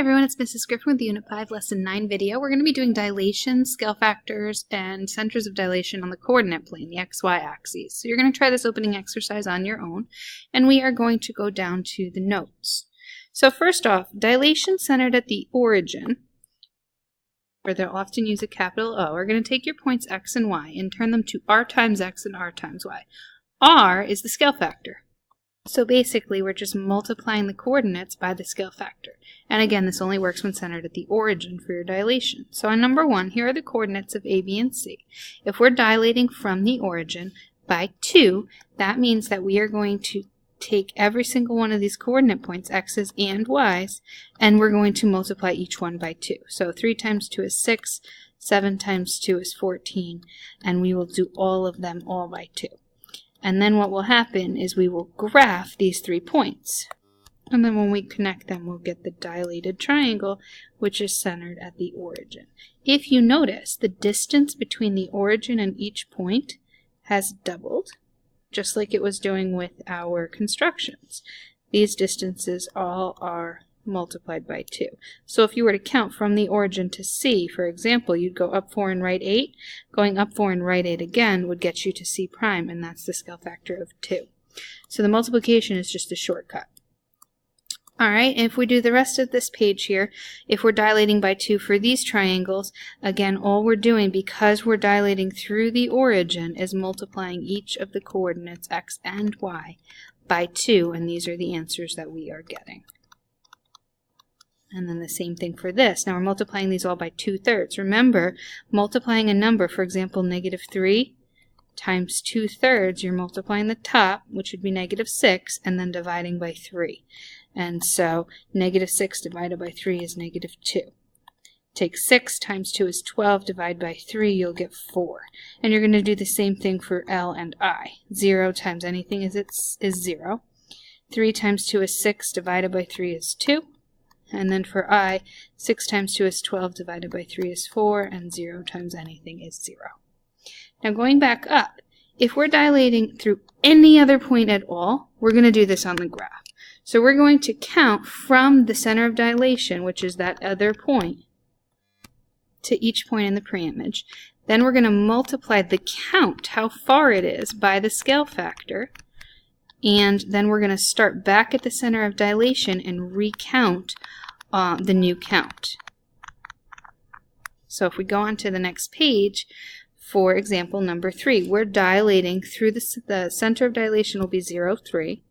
everyone, it's Mrs. Griffin with the Unit 5 Lesson 9 video. We're going to be doing dilations, scale factors, and centers of dilation on the coordinate plane, the XY axes. So you're going to try this opening exercise on your own, and we are going to go down to the notes. So first off, dilation centered at the origin, where they'll often use a capital O, are going to take your points x and y and turn them to r times x and r times y. R is the scale factor. So basically, we're just multiplying the coordinates by the scale factor. And again, this only works when centered at the origin for your dilation. So on number 1, here are the coordinates of A, B, and C. If we're dilating from the origin by 2, that means that we are going to take every single one of these coordinate points, x's and y's, and we're going to multiply each one by 2. So 3 times 2 is 6, 7 times 2 is 14, and we will do all of them all by 2. And then what will happen is we will graph these 3 points. And then when we connect them, we'll get the dilated triangle, which is centered at the origin. If you notice, the distance between the origin and each point has doubled, just like it was doing with our constructions. These distances all are multiplied by 2. So if you were to count from the origin to C, for example, you'd go up 4 and right 8. Going up 4 and right 8 again would get you to C prime, and that's the scale factor of 2. So the multiplication is just a shortcut. Alright, if we do the rest of this page here, if we're dilating by 2 for these triangles, again, all we're doing, because we're dilating through the origin, is multiplying each of the coordinates x and y by 2, and these are the answers that we are getting. And then the same thing for this. Now we're multiplying these all by 2/3. Remember, multiplying a number, for example, -3 times 2/3, you're multiplying the top, which would be -6, and then dividing by 3. And so -6 divided by 3 is -2. Take 6 times 2 is 12, divide by 3, you'll get 4. And you're going to do the same thing for L and I. 0 times anything is 0. 3 times 2 is 6, divided by 3 is 2. And then for I, 6 times 2 is 12, divided by 3 is 4, and 0 times anything is 0. Now going back up, if we're dilating through any other point at all, we're going to do this on the graph. So we're going to count from the center of dilation, which is that other point, to each point in the pre-image. Then we're going to multiply the count, how far it is, by the scale factor. And then we're going to start back at the center of dilation and recount the new count. So if we go on to the next page, for example, number 3, we're dilating through the center of dilation will be 0, 3,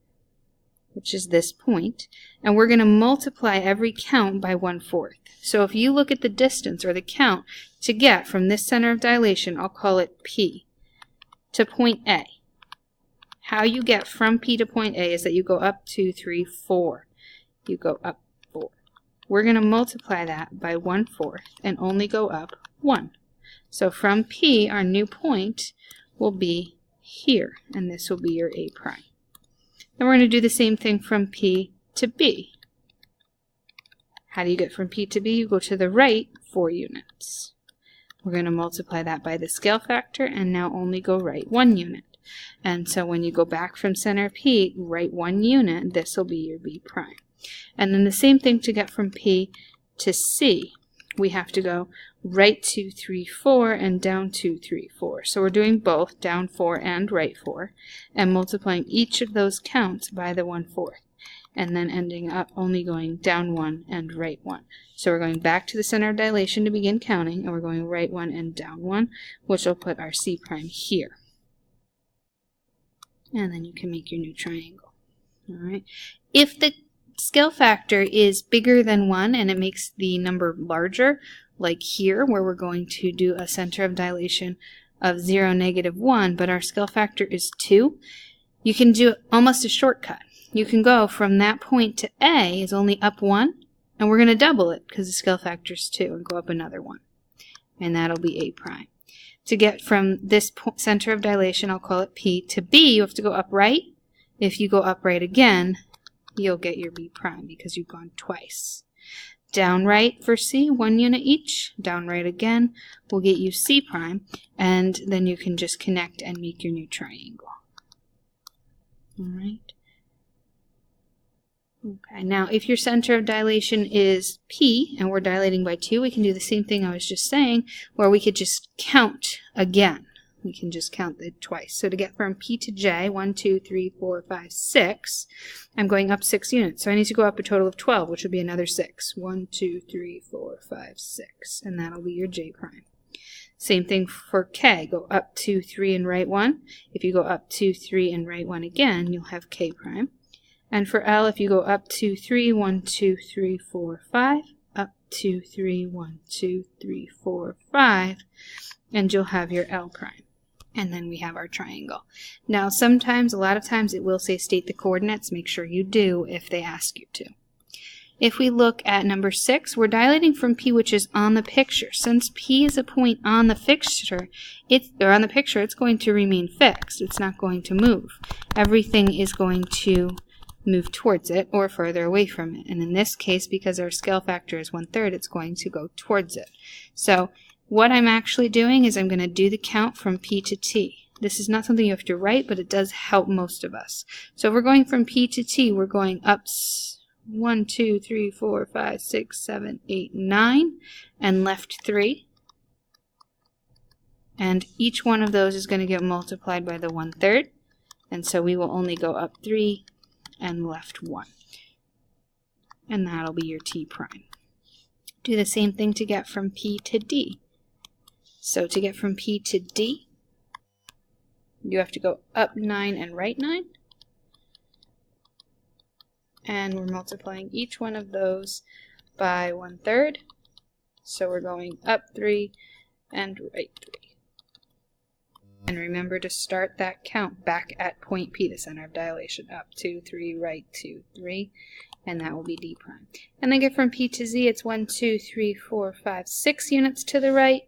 which is this point, and we're going to multiply every count by 1/4. So if you look at the distance or the count to get from this center of dilation, I'll call it P, to point A. How you get from P to point A is that you go up 2, 3, 4. You go up 4. We're going to multiply that by 1/4 and only go up 1. So from P, our new point will be here, and this will be your A prime. Then we're going to do the same thing from P to B. How do you get from P to B? You go to the right 4 units. We're going to multiply that by the scale factor and now only go right 1 unit. And so when you go back from center P, right 1 unit, this will be your B prime. And then the same thing to get from P to C. We have to go right 2, 3, 4 and down 2, 3, 4. So we're doing both, down 4 and right 4, and multiplying each of those counts by the 1/4, and then ending up only going down 1 and right 1. So we're going back to the center of dilation to begin counting, and we're going right 1 and down 1, which will put our C prime here. And then you can make your new triangle. All right. If the scale factor is bigger than 1 and it makes the number larger, like here where we're going to do a center of dilation of 0, -1, but our scale factor is 2, you can do almost a shortcut. You can go from that point to A is only up 1, and we're going to double it because the scale factor is 2, and go up another 1. And that'll be A prime. To get from this center of dilation, I'll call it P, to B, you have to go upright. If you go upright again, you'll get your B prime because you've gone twice. Down right for C, 1 unit each. Down right again will get you C prime, and then you can just connect and make your new triangle. All right. Okay, now if your center of dilation is P and we're dilating by 2, we can do the same thing I was just saying, where we could just count again. We can just count it twice. So to get from P to J, 1, 2, 3, 4, 5, 6, I'm going up 6 units. So I need to go up a total of 12, which would be another 6. 1, 2, 3, 4, 5, 6. And that'll be your J prime. Same thing for K. Go up 2, 3, and right 1. If you go up 2, 3, and right 1 again, you'll have K prime. And for L, if you go up 2, 3, 1, 2, 3, 4, 5, up 2, 3, 1, 2, 3, 4, 5, and you'll have your L prime. And then we have our triangle. Now sometimes, a lot of times, it will say state the coordinates. Make sure you do if they ask you to. If we look at number 6, we're dilating from P, which is on the picture. Since P is a point on the picture, it's going to remain fixed. It's not going to move. Everything is going to move towards it or further away from it. And in this case, because our scale factor is 1/3, it's going to go towards it. So what I'm actually doing is I'm going to do the count from P to T. This is not something you have to write, but it does help most of us. So if we're going from P to T, we're going up 1, 2, 3, 4, 5, 6, 7, 8, 9, and left 3. And each one of those is going to get multiplied by the 1/3. And so we will only go up 3 and left 1. And that'll be your T prime. Do the same thing to get from P to D. So to get from P to D, you have to go up 9 and right 9. And we're multiplying each one of those by 1/3. So we're going up 3 and right 3. And remember to start that count back at point P, the center of dilation. Up 2, 3, right 2, 3. And that will be D prime. And then get from P to Z, it's 1, 2, 3, 4, 5, 6 units to the right.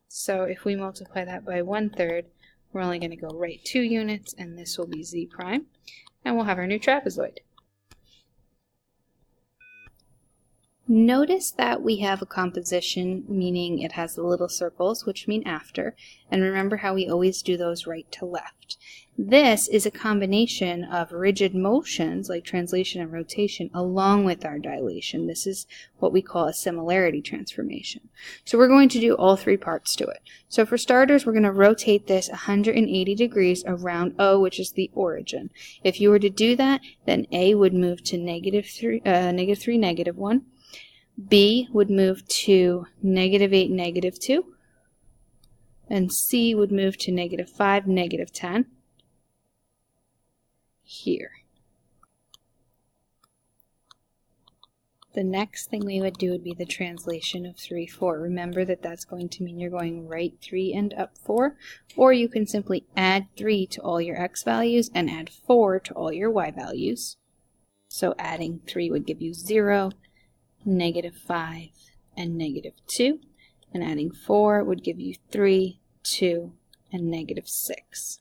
So if we multiply that by 1/3, we're only going to go right 2 units, and this will be Z prime. And we'll have our new trapezoid. Notice that we have a composition, meaning it has the little circles, which mean after, and remember how we always do those right to left. This is a combination of rigid motions, like translation and rotation, along with our dilation. This is what we call a similarity transformation. So we're going to do all 3 parts to it. So for starters, we're going to rotate this 180 degrees around O, which is the origin. If you were to do that, then A would move to -3, -1. B would move to -8, -2, and C would move to -5, -10, here. The next thing we would do would be the translation of 3, 4. Remember that that's going to mean you're going right 3 and up 4, or you can simply add 3 to all your x values and add 4 to all your y values. So adding 3 would give you 0, -5, and -2, and adding 4 would give you 3, 2, and -6.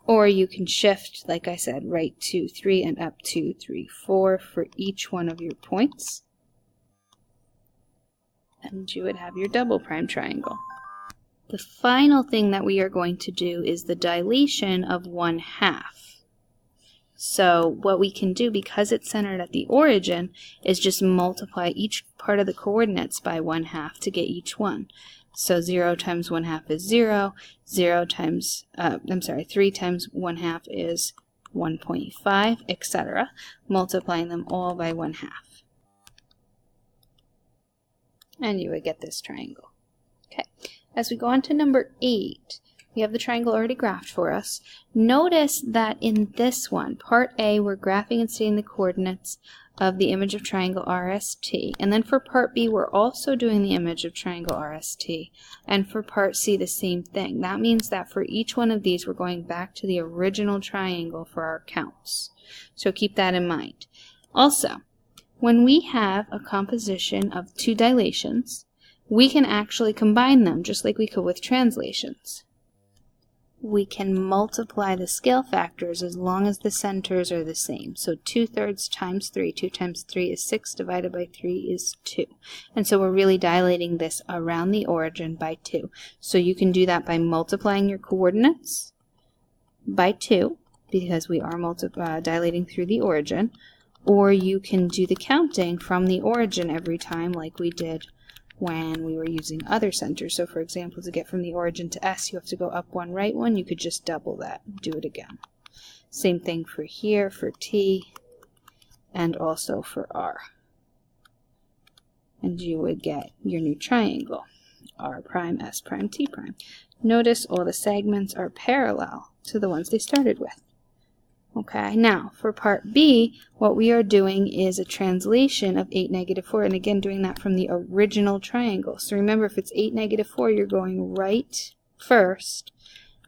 Or you can shift, like I said, right 2, 3, and up 2, 3, 4 for each one of your points. And you would have your double prime triangle. The final thing that we are going to do is the dilation of 1/2. So what we can do, because it's centered at the origin, is just multiply each part of the coordinates by 1/2 to get each one. So 0 times 1/2 is 0, 3 times 1/2 is 1.5, etc., multiplying them all by 1/2. And you would get this triangle. Okay, as we go on to number 8, we have the triangle already graphed for us. Notice that in this one, part A, we're graphing and stating the coordinates of the image of triangle RST. And then for part B, we're also doing the image of triangle RST. And for part C, the same thing. That means that for each one of these, we're going back to the original triangle for our counts. So keep that in mind. Also, when we have a composition of 2 dilations, we can actually combine them just like we could with translations. We can multiply the scale factors as long as the centers are the same. So 2/3 times 3, 2 times 3 is 6, divided by 3 is 2. And so we're really dilating this around the origin by 2. So you can do that by multiplying your coordinates by 2. because we are dilating through the origin, or you can do the counting from the origin every time like we did when we were using other centers. So for example, to get from the origin to S, you have to go up one, right one. You could just double that, do it again. Same thing for here, for T, and also for R. And you would get your new triangle, R prime, S prime, T prime. Notice all the segments are parallel to the ones they started with. Okay, now for part B, what we are doing is a translation of 8, -4, and again doing that from the original triangle. So remember, if it's 8, -4, you're going right first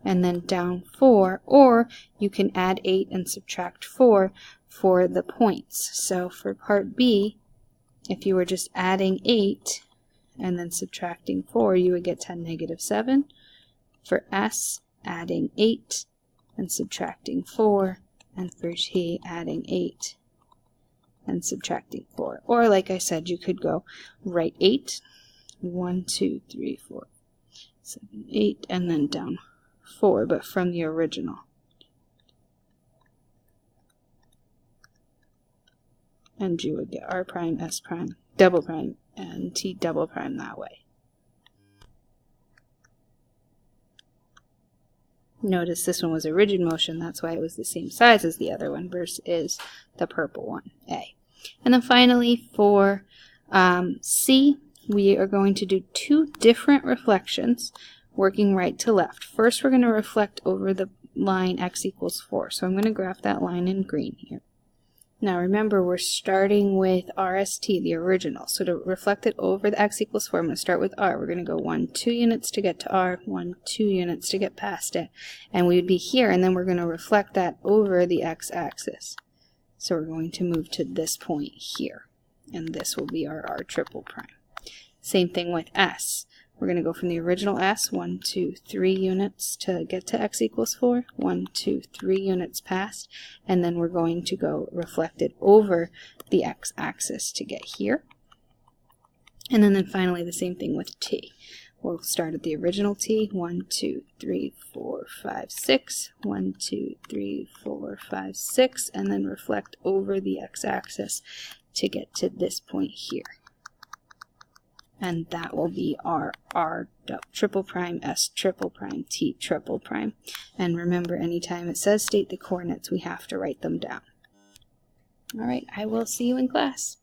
and then down 4, or you can add 8 and subtract 4 for the points. So for part B, if you were just adding 8 and then subtracting 4, you would get 10, -7. For S, adding 8 and subtracting 4, and for T, adding 8 and subtracting 4. Or like I said, you could go right 8, 1, 2, 3, 4, 7, 8, and then down 4, but from the original. And you would get R prime, S prime, double prime, and T double prime that way. Notice this one was a rigid motion, that's why it was the same size as the other one versus the purple one, A. And then finally for C, we are going to do 2 different reflections working right to left. First, we're going to reflect over the line x equals 4. So I'm going to graph that line in green here. Now remember, we're starting with RST, the original. So to reflect it over the x equals 4, I'm going to start with R. We're going to go 1, 2 units to get to R, 1, 2 units to get past it. And we would be here, and then we're going to reflect that over the x-axis. So we're going to move to this point here. And this will be our R triple prime. Same thing with S. We're going to go from the original S, 1, 2, 3 units to get to x equals 4, 1, 2, 3 units past, and then we're going to go reflect it over the x-axis to get here. And then finally the same thing with T. We'll start at the original T, 1, 2, 3, 4, 5, 6, 1, 2, 3, 4, 5, 6, and then reflect over the x-axis to get to this point here. And that will be our R triple prime, S triple prime, T triple prime. And remember, anytime it says state the coordinates, we have to write them down. All right, I will see you in class.